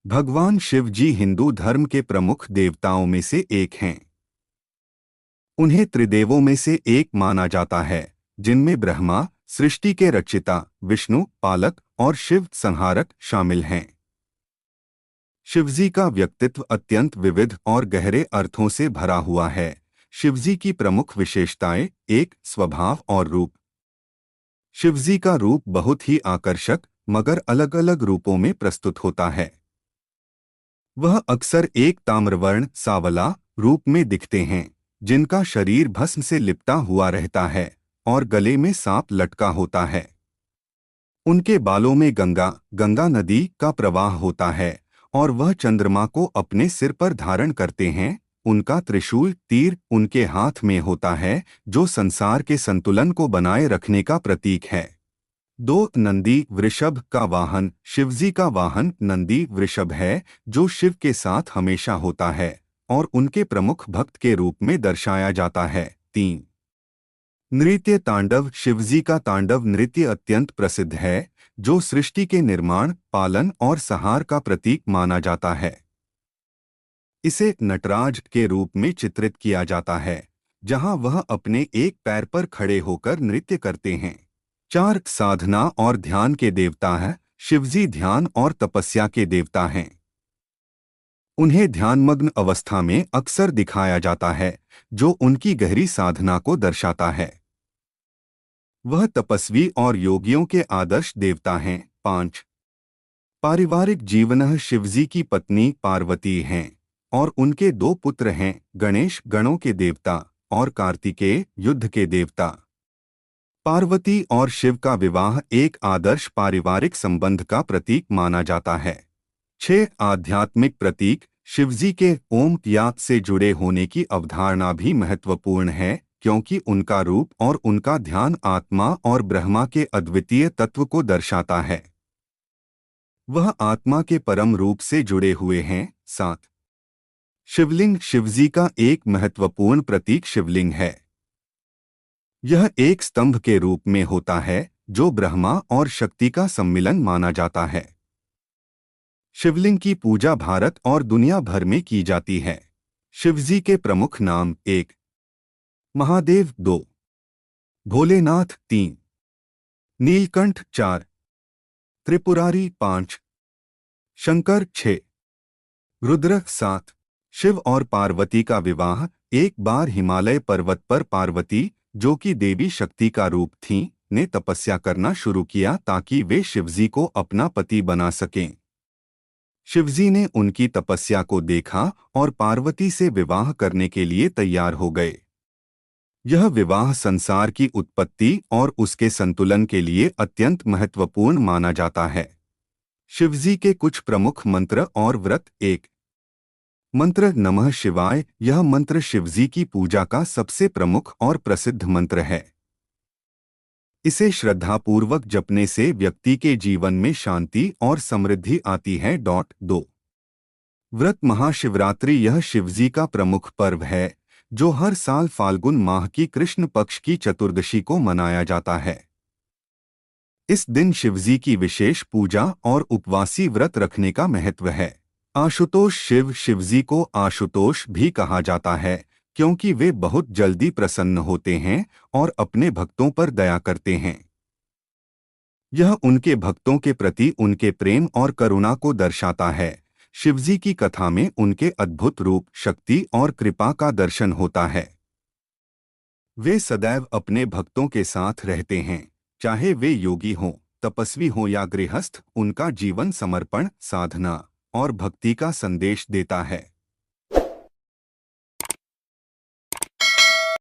भगवान शिव जी हिंदू धर्म के प्रमुख देवताओं में से एक हैं। उन्हें त्रिदेवों में से एक माना जाता है, जिनमें ब्रह्मा सृष्टि के रचिता, विष्णु पालक और शिव संहारक शामिल हैं। शिवजी का व्यक्तित्व अत्यंत विविध और गहरे अर्थों से भरा हुआ है। शिवजी की प्रमुख विशेषताएं: एक, स्वभाव और रूप। शिवजी का रूप बहुत ही आकर्षक मगर अलग अलग रूपों में प्रस्तुत होता है। वह अक्सर एक ताम्रवर्ण सांवला रूप में दिखते हैं, जिनका शरीर भस्म से लिपटा हुआ रहता है और गले में सांप लटका होता है। उनके बालों में गंगा नदी का प्रवाह होता है और वह चंद्रमा को अपने सिर पर धारण करते हैं। उनका त्रिशूल तीर उनके हाथ में होता है, जो संसार के संतुलन को बनाए रखने का प्रतीक है। दो, नंदी वृषभ का वाहन। शिवजी का वाहन नंदी वृषभ है, जो शिव के साथ हमेशा होता है और उनके प्रमुख भक्त के रूप में दर्शाया जाता है। तीन, नृत्य तांडव। शिवजी का तांडव नृत्य अत्यंत प्रसिद्ध है, जो सृष्टि के निर्माण, पालन और संहार का प्रतीक माना जाता है। इसे नटराज के रूप में चित्रित किया जाता है, जहां वह अपने एक पैर पर खड़े होकर नृत्य करते हैं। चार, साधना और ध्यान के देवता है। शिवजी ध्यान और तपस्या के देवता हैं। उन्हें ध्यानमग्न अवस्था में अक्सर दिखाया जाता है, जो उनकी गहरी साधना को दर्शाता है। वह तपस्वी और योगियों के आदर्श देवता हैं। पांच, पारिवारिक जीवन। शिवजी की पत्नी पार्वती हैं और उनके दो पुत्र हैं, गणेश गणों के देवता और कार्तिकेय युद्ध के देवता। पार्वती और शिव का विवाह एक आदर्श पारिवारिक संबंध का प्रतीक माना जाता है। छह, आध्यात्मिक प्रतीक। शिवजी के ओम याद से जुड़े होने की अवधारणा भी महत्वपूर्ण है, क्योंकि उनका रूप और उनका ध्यान आत्मा और ब्रह्मा के अद्वितीय तत्व को दर्शाता है। वह आत्मा के परम रूप से जुड़े हुए हैं। सात, शिवलिंग। शिवजी का एक महत्वपूर्ण प्रतीक शिवलिंग है। यह एक स्तंभ के रूप में होता है, जो ब्रह्मा और शक्ति का सम्मिलन माना जाता है। शिवलिंग की पूजा भारत और दुनिया भर में की जाती है। शिवजी के प्रमुख नाम: एक, महादेव। दो, भोलेनाथ। तीन, नीलकंठ। चार, त्रिपुरारी। पांच, शंकर। छह, रुद्र। सात, शिव और पार्वती का विवाह। एक बार हिमालय पर्वत पर पार्वती, जो कि देवी शक्ति का रूप थीं, ने तपस्या करना शुरू किया ताकि वे शिवजी को अपना पति बना सकें। शिवजी ने उनकी तपस्या को देखा और पार्वती से विवाह करने के लिए तैयार हो गए। यह विवाह संसार की उत्पत्ति और उसके संतुलन के लिए अत्यंत महत्वपूर्ण माना जाता है। शिवजी के कुछ प्रमुख मंत्र और व्रत। एक, मंत्र नमः शिवाय। यह मंत्र शिवजी की पूजा का सबसे प्रमुख और प्रसिद्ध मंत्र है। इसे श्रद्धापूर्वक जपने से व्यक्ति के जीवन में शांति और समृद्धि आती है। दो, व्रत महाशिवरात्रि। यह शिवजी का प्रमुख पर्व है, जो हर साल फाल्गुन माह की कृष्ण पक्ष की चतुर्दशी को मनाया जाता है। इस दिन शिवजी की विशेष पूजा और उपवासी व्रत रखने का महत्व है। आशुतोष शिव। शिवजी को आशुतोष भी कहा जाता है, क्योंकि वे बहुत जल्दी प्रसन्न होते हैं और अपने भक्तों पर दया करते हैं। यह उनके भक्तों के प्रति उनके प्रेम और करुणा को दर्शाता है। शिवजी की कथा में उनके अद्भुत रूप, शक्ति और कृपा का दर्शन होता है। वे सदैव अपने भक्तों के साथ रहते हैं, चाहे वे योगी हों, तपस्वी हों या गृहस्थ। उनका जीवन समर्पण, साधना और भक्ति का संदेश देता है।